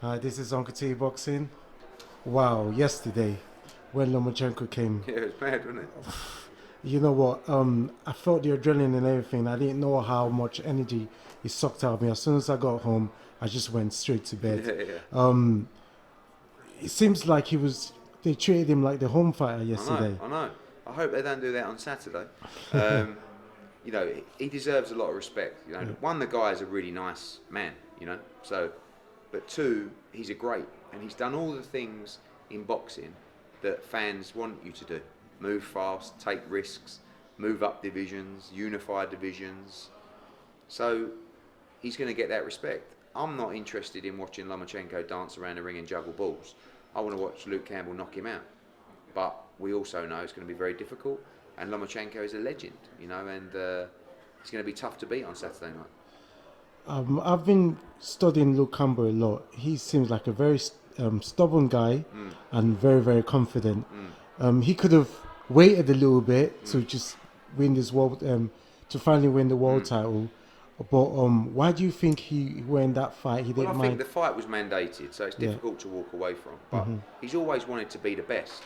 Hi, this is UncleTboxing. Wow, yesterday when Lomachenko came, Yeah, it was mad, wasn't it? you know what? I felt the adrenaline and everything. I didn't know how much energy it sucked out of me. As soon as I got home, I just went straight to bed. Yeah, yeah. It seems like they treated him like the home fighter I know, yesterday. I know. I hope they don't do that on Saturday. Um, he deserves a lot of respect. Yeah. One, the guy is a really nice man. So, but two, he's a great, and he's done all the things in boxing that fans want you to do: move fast, take risks, move up divisions, unify divisions. So, he's going to get that respect. I'm not interested in watching Lomachenko dance around the ring and juggle balls. I want to watch Luke Campbell knock him out. But we also know it's going to be very difficult. And Lomachenko is a legend, and it's going to be tough to beat on Saturday night. I've been studying Luke Campbell a lot. He seems like a very stubborn guy and very, very confident. He could have waited a little bit to just win this world, to finally win the world title. But why do you think he won that fight? He Well, I didn't think mind. the fight was mandated, so it's difficult to walk away from. But he's always wanted to be the best.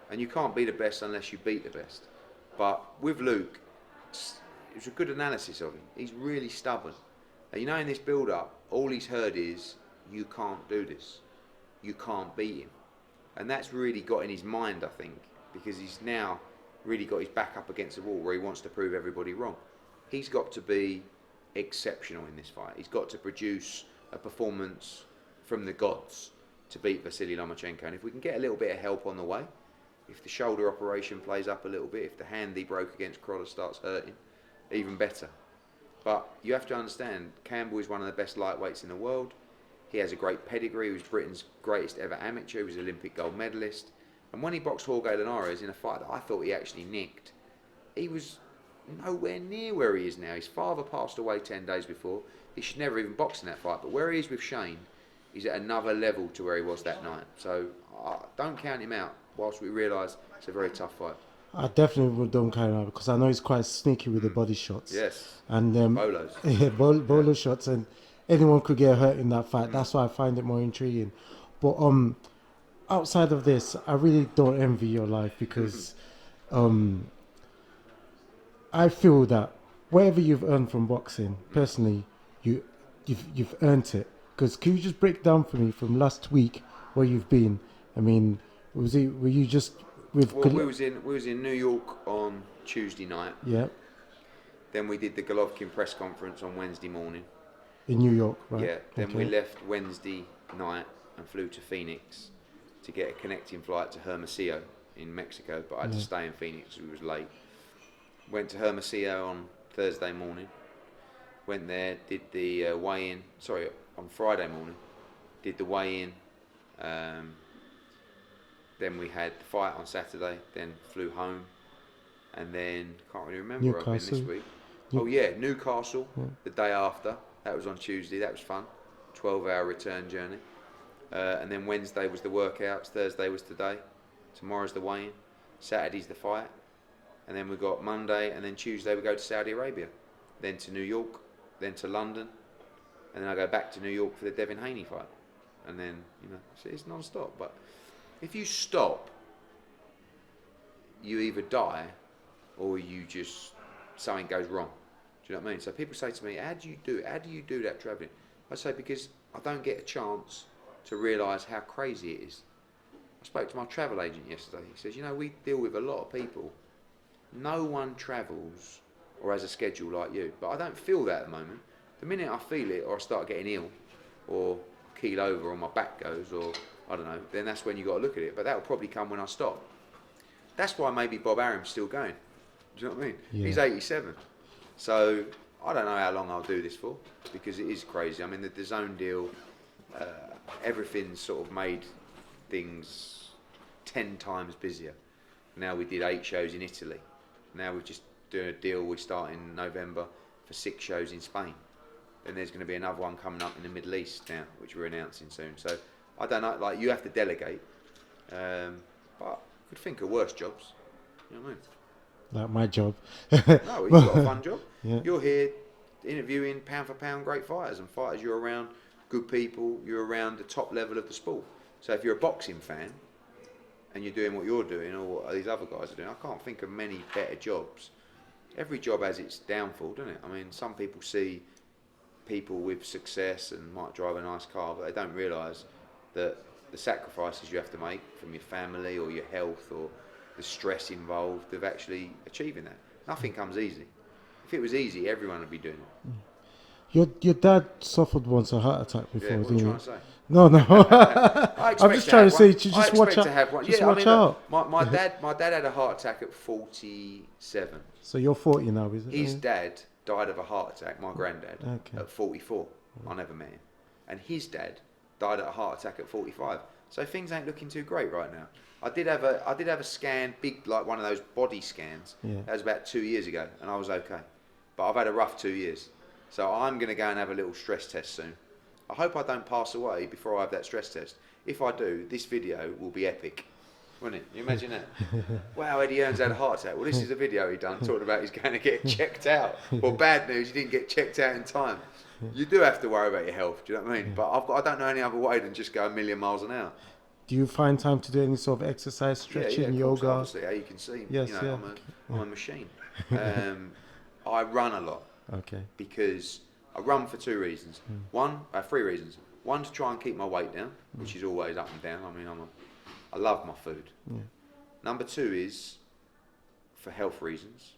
And you can't be the best unless you beat the best. But with Luke, it was a good analysis of him. He's really stubborn. And in this build-up, all he's heard is, you can't do this. You can't beat him. And that's really got in his mind, I think, because he's now really got his back up against the wall where he wants to prove everybody wrong. He's got to be exceptional in this fight. He's got to produce a performance from the gods to beat Vasily Lomachenko. And if we can get a little bit of help on the way, if the shoulder operation plays up a little bit, if the hand he broke against Crolla starts hurting, even better. But you have to understand, Campbell is one of the best lightweights in the world. He has a great pedigree. He was Britain's greatest ever amateur. He was an Olympic gold medalist. And when he boxed Jorge Linares in a fight that I thought he actually nicked, he was nowhere near where he is now. His father passed away 10 days before. He should never even box in that fight. But where he is with Shane, he's at another level to where he was that night. So don't count him out, whilst we realise it's a very tough fight. I definitely don't count him out because I know he's quite sneaky with the body shots. Yes. And Bolos. yeah, bolo shots, and anyone could get hurt in that fight. That's why I find it more intriguing. But outside of this, I really don't envy your life because I feel that whatever you've earned from boxing, personally, you've earned it. Because can you just break down for me from last week where you've been? I mean, were you just with? Well, we was in New York on Tuesday night. Yeah. Then we did the Golovkin press conference on Wednesday morning. In New York, right? Yeah. Then we left Wednesday night and flew to Phoenix to get a connecting flight to Hermosillo in Mexico. But I had to stay in Phoenix. We was late. Went to Hermosillo on Thursday morning. Went there, did the weigh-in. Sorry, on Friday morning, did the weigh-in. Then we had the fight on Saturday. Then flew home, and then can't really remember where I've been this week. Newcastle the day after. That was on Tuesday. That was fun. 12-hour return journey. And then Wednesday was the workouts. Thursday was today. Tomorrow's the weigh-in. Saturday's the fight. And then we got Monday, and then Tuesday we go to Saudi Arabia. Then to New York, then to London, and then I go back to New York for the Devin Haney fight. And then, so it's non-stop. But if you stop, you either die or something goes wrong. Do you know what I mean? So people say to me, how do you do it? How do you do that travelling? I say, because I don't get a chance to realise how crazy it is. I spoke to my travel agent yesterday. He says, we deal with a lot of people. No one travels or has a schedule like you. But I don't feel that at the moment. The minute I feel it or I start getting ill or keel over or my back goes or I don't know, then that's when you got to look at it. But that'll probably come when I stop. That's why maybe Bob Arum's still going. Do you know what I mean? Yeah. He's 87. So I don't know how long I'll do this for because it is crazy. I mean, the DAZN deal, everything's sort of made things 10 times busier. Now we did 8 shows in Italy. Now we're just doing a deal. We start in November for 6 shows in Spain. Then there's going to be another one coming up in the Middle East now, which we're announcing soon. So I don't know. Like you have to delegate, but I could think of worse jobs. You know what I mean? Like my job. No, you've got a fun job. Yeah. You're here interviewing pound for pound great fighters and fighters you're around good people, you're around the top level of the sport. So if you're a boxing fan and you're doing what you're doing or what these other guys are doing, I can't think of many better jobs. Every job has its downfall, doesn't it? I mean, some people see people with success and might drive a nice car, but they don't realise that the sacrifices you have to make from your family or your health or the stress involved of actually achieving that. Nothing comes easy. If it was easy, everyone would be doing it. Your dad suffered once a heart attack before, Yeah, what are you didn't trying he? to say? No. I'm just trying to say, just watch out. To have one. Just yeah, watch I mean, out. Look, my dad had a heart attack at 47. So you're 40 now, is it? His dad died of a heart attack, my granddad, Okay. at 44. I never met him. And his dad died of a heart attack at 45. So things ain't looking too great right now. I did have a scan, big, like one of those body scans. Yeah. That was about 2 years ago, and I was okay. But I've had a rough 2 years. So I'm going to go and have a little stress test soon. I hope I don't pass away before I have that stress test. If I do, this video will be epic. Wouldn't it? You imagine that? Wow, Eddie Hearn's had a heart attack. Well, this is a video he done talking about he's going to get checked out. Well, bad news, he didn't get checked out in time. You do have to worry about your health, do you know what I mean? But I don't know any other way than just go a million miles an hour. Do you find time to do any sort of exercise, stretching, yoga? Obviously, how you can see, yes, I'm a machine. I run a lot. Okay. Because I run for two reasons. Three reasons. One, to try and keep my weight down, which is always up and down. I mean, I love my food. Yeah. Number two is for health reasons.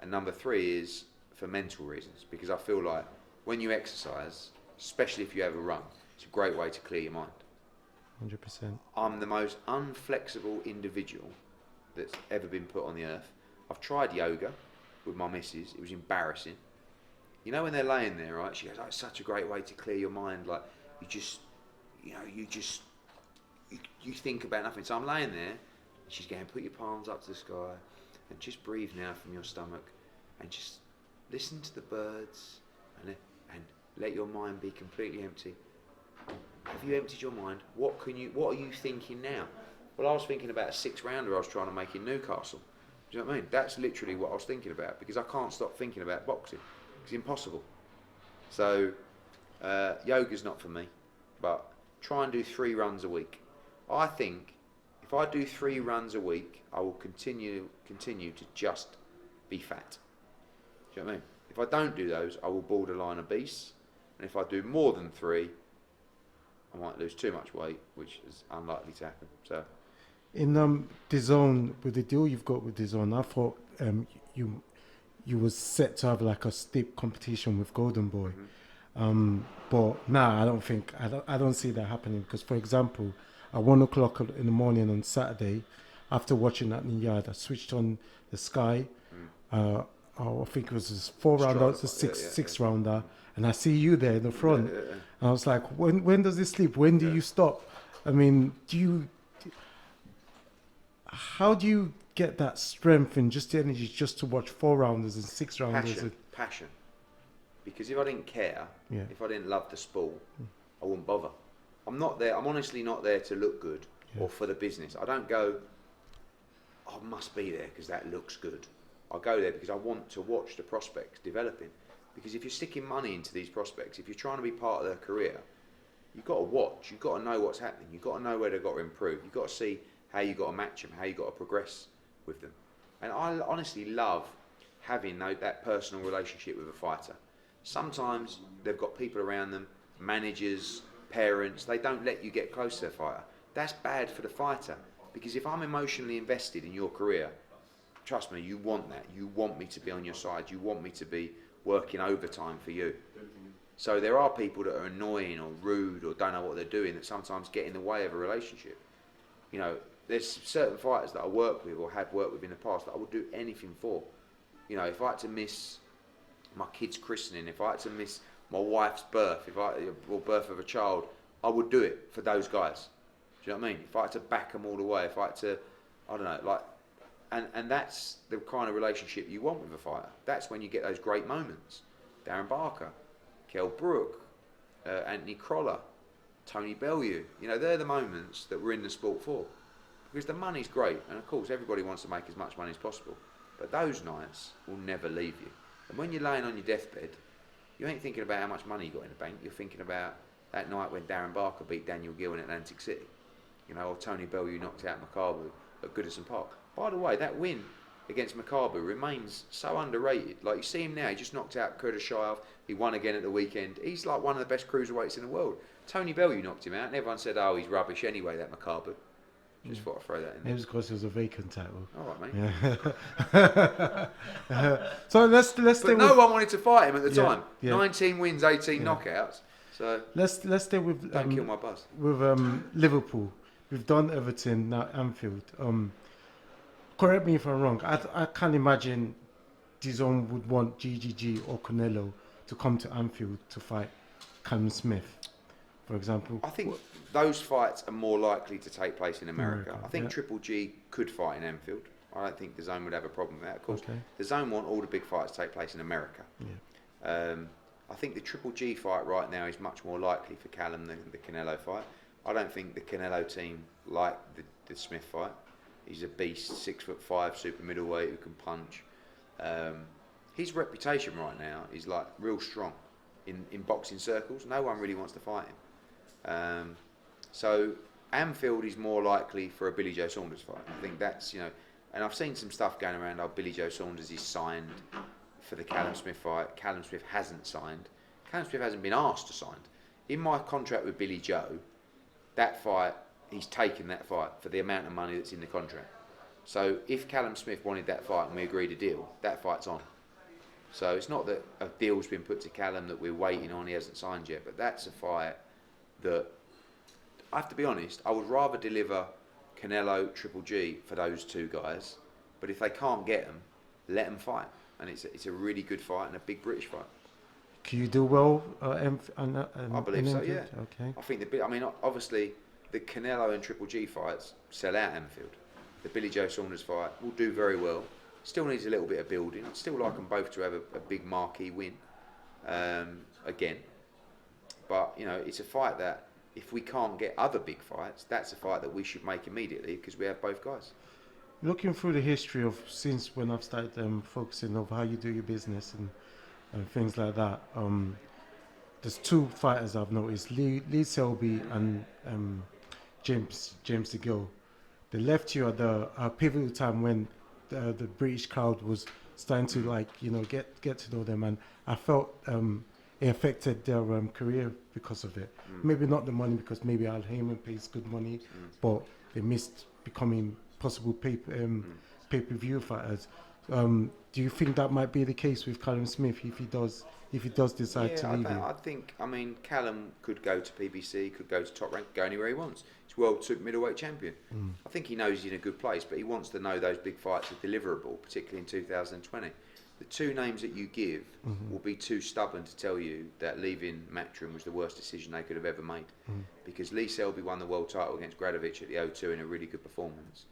And number three is for mental reasons. Because I feel like when you exercise, especially if you have a run, it's a great way to clear your mind. 100%. I'm the most unflexible individual that's ever been put on the earth. I've tried yoga with my missus. It was embarrassing. You know when they're laying there, right? She goes, "Oh, it's such a great way to clear your mind. Like you think about nothing." So I'm laying there. And she's going, "Put your palms up to the sky and just breathe now from your stomach, and just listen to the birds and let your mind be completely empty." Have you emptied your mind? What are you thinking now? Well, I was thinking about a 6-rounder I was trying to make in Newcastle. Do you know what I mean? That's literally what I was thinking about, because I can't stop thinking about boxing. It's impossible. So yoga's not for me, but try and do 3 runs a week. I think if I do 3 runs a week, I will continue to just be fat. Do you know what I mean? If I don't do those, I will borderline obese, and if I do more than 3, I might lose too much weight, which is unlikely to happen. So, in DAZN, with the deal you've got with DAZN, I thought you was set to have like a steep competition with Golden Boy, but nah, I don't see that happening, because, for example, at 1 o'clock in the morning on Saturday, after watching that in the yard, I switched on the Sky. I think it was a 4-rounder, it's a six rounder, and I see you there in the front. And I was like, when does this sleep? When do you stop? I mean, how do you get that strength and just the energy just to watch 4-rounders and 6-rounders? Passion. Because if I didn't care, if I didn't love the sport, I wouldn't bother. I'm not there. I'm honestly not there to look good or for the business. I don't go, I must be there because that looks good. I go there because I want to watch the prospects developing. Because if you're sticking money into these prospects, if you're trying to be part of their career, you've got to watch. You've got to know what's happening. You've got to know where they've got to improve. You've got to see how you've got to match them, how you've got to progress with them. And I honestly love having that personal relationship with a fighter. Sometimes they've got people around them, managers, parents, they don't let you get close to their fighter. That's bad for the fighter, because if I'm emotionally invested in your career, trust me, you want that. You want me to be on your side. You want me to be working overtime for you. So there are people that are annoying or rude or don't know what they're doing that sometimes get in the way of a relationship. You know, there's certain fighters that I work with or have worked with in the past that I would do anything for. You know, if I had to miss my kid's christening, if I had to miss my wife's birth, or birth of a child, I would do it for those guys. Do you know what I mean? If I had to back them all the way, if I had to, I don't know, like, and that's the kind of relationship you want with a fighter. That's when you get those great moments. Darren Barker, Kell Brook, Anthony Crolla, Tony Bellew. You know, they're the moments that we're in the sport for. Because the money's great, and of course everybody wants to make as much money as possible. But those nights will never leave you. And when you're laying on your deathbed, You ain't thinking about how much money you got in the bank. You're thinking about that night when Darren Barker beat Daniel Gill in Atlantic City, or Tony Bellew knocked out Makabu at Goodison Park. By the way, that win against Makabu remains so underrated. Like, you see him now, he just knocked out Kurdashev. He won again at the weekend. He's like one of the best cruiserweights in the world. Tony Bellew knocked him out, and everyone said, "Oh, he's rubbish anyway, that Makabu." Just thought I'd throw that in there. It was because it was a vacant title. All right, mate. Yeah. So let's. But no one wanted to fight him at the time. Yeah. 19 wins, 18 knockouts. So let's stay with. Don't kill my buzz. With Liverpool, we've done Everton, now Anfield. Correct me if I'm wrong. I can't imagine DAZN would want GGG or Canelo to come to Anfield to fight Callum Smith, for example. I think those fights are more likely to take place in America. I think yeah. Triple G could fight in Anfield. I don't think DAZN would have a problem with that. Of course, Okay. DAZN want all the big fights to take place in America. Yeah. I think the Triple G fight right now is much more likely for Callum than the Canelo fight. I don't think the Canelo team like the Smith fight. He's a beast, 6'5", super middleweight who can punch. His reputation right now is like real strong in boxing circles. No one really wants to fight him. So Anfield is more likely for a Billy Joe Saunders fight. I think that's, and I've seen some stuff going around. Billy Joe Saunders is signed for the Callum Smith fight. Callum Smith hasn't signed. Callum Smith hasn't been asked to sign. In my contract with Billy Joe, that fight, he's taken that fight for the amount of money that's in the contract. So if Callum Smith wanted that fight and we agreed a deal, that fight's on. So it's not that a deal's been put to Callum that we're waiting on, he hasn't signed yet, but that's a fight that, I have to be honest, I would rather deliver Canelo, Triple G for those two guys, but if they can't get them, let them fight. And it's a really good fight and a big British fight. Can you do well? I believe so, yeah. Okay. I think obviously the Canelo and Triple G fights sell out Anfield. The Billy Joe Saunders fight will do very well. Still needs a little bit of building. I'd still like them both to have a big marquee win again. But, it's a fight that if we can't get other big fights, that's a fight that we should make immediately because we have both guys. Looking through the history of since when I've started focusing on how you do your business and things like that, there's two fighters I've noticed: Lee Selby and James DeGill. They left you at the pivotal time when the British crowd was starting to get to know them, and I felt it affected their career because of it. Maybe not the money, because maybe Al Heyman pays good money, but they missed becoming possible pay-per-view fighters. Do you think that might be the case with Callum Smith if he does decide to leave? I think Callum could go to PBC, could go to Top Rank, go anywhere he wants. He's world super middleweight champion. I think he knows he's in a good place, but he wants to know those big fights are deliverable, particularly in 2020. The two names that you give will be too stubborn to tell you that leaving Matchroom was the worst decision they could have ever made. Because Lee Selby won the world title against Gradovic at the O2 in a really good performance.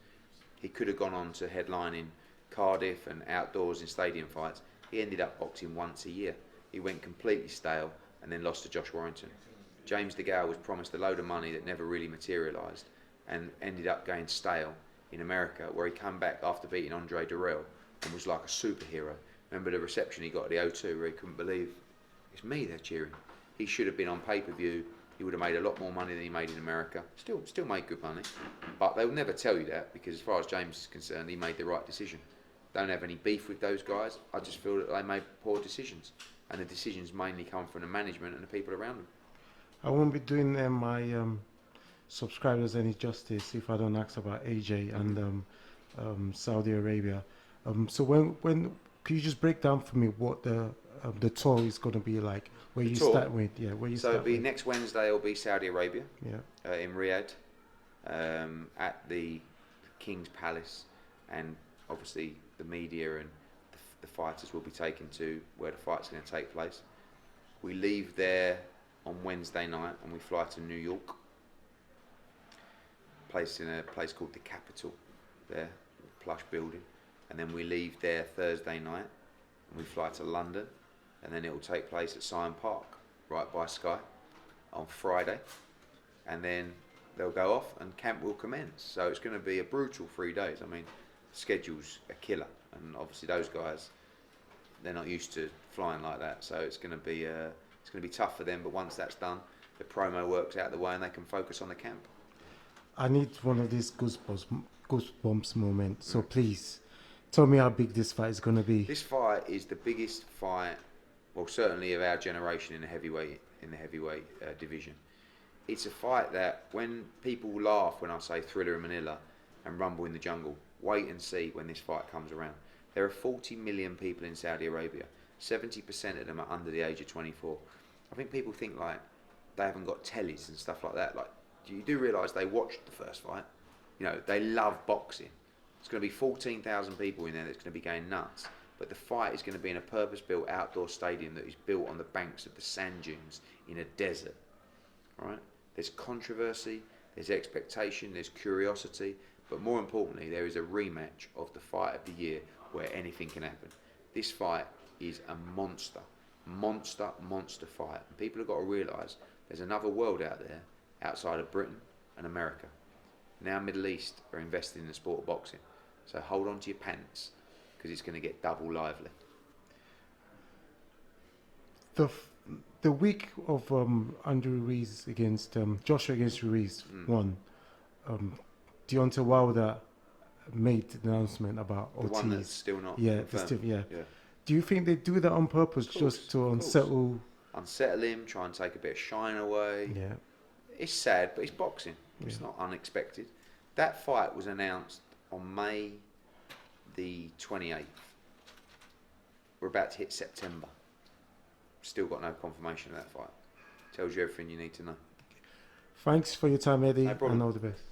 He could have gone on to headline in Cardiff and outdoors in stadium fights. He ended up boxing once a year. He went completely stale and then lost to Josh Warrington. James DeGale was promised a load of money that never really materialised and ended up going stale in America, where he came back after beating Andre Durrell and was like a superhero. Remember the reception he got at the O2 where he couldn't believe, it's me they're cheering. He should have been on pay-per-view. He would have made a lot more money than he made in America. Still made good money. But they'll never tell you that, because as far as James is concerned, he made the right decision. Don't have any beef with those guys. I just feel that they made poor decisions. And the decisions mainly come from the management and the people around them. I won't be doing my subscribers any justice if I don't ask about AJ and Saudi Arabia. So when can you just break down for me what the tour is going to be like? Where you start with, where you start. So it'll be next Wednesday. It'll be Saudi Arabia, in Riyadh, at the King's Palace, and obviously the media and the fighters will be taken to where the fight's going to take place. We leave there on Wednesday night and we fly to New York, placed in a place called the Capitol, there, plush building, and then we leave there Thursday night and we fly to London, and then it will take place at Syon Park, right by Sky, on Friday, and then they'll go off and camp will commence. So it's going to be a brutal 3 days. I mean, the schedule's a killer, and obviously those guys, they're not used to flying like that. So it's going to be tough for them. But once that's done, the promo works out of the way, and they can focus on the camp. I need one of these goosebumps moments. So please, tell me how big this fight is going to be. This fight is the biggest fight, well, certainly of our generation in the heavyweight division. It's a fight that when people laugh when I say Thriller in Manila and Rumble in the Jungle, wait and see when this fight comes around. There are 40 million people in Saudi Arabia. 70% of them are under the age of 24. I think people think like they haven't got tellies and stuff like that. Like, you do realise they watched the first fight. You know, they love boxing. It's going to be 14,000 people in there that's going to be going nuts. But the fight is going to be in a purpose-built outdoor stadium that is built on the banks of the sand dunes in a desert. All right? There's controversy, there's expectation, there's curiosity, but more importantly, there is a rematch of the fight of the year where anything can happen. This fight is a monster fight. And people have got to realise there's another world out there outside of Britain and America. Now Middle East are investing in the sport of boxing. So hold on to your pants, because it's going to get double lively. The week of Andrew Ruiz against Joshua against Ruiz won. Deontay Wilder made the announcement about Ortiz. The one that's still not confirmed. Yeah. Do you think they do that on purpose, just to unsettle him, try and take a bit of shine away? Yeah. It's sad, but it's boxing. It's not unexpected. That fight was announced on May the 28th. We're about to hit September. Still got no confirmation of that fight. Tells you everything you need to know. Thanks for your time, Eddie, No problem. and all the best.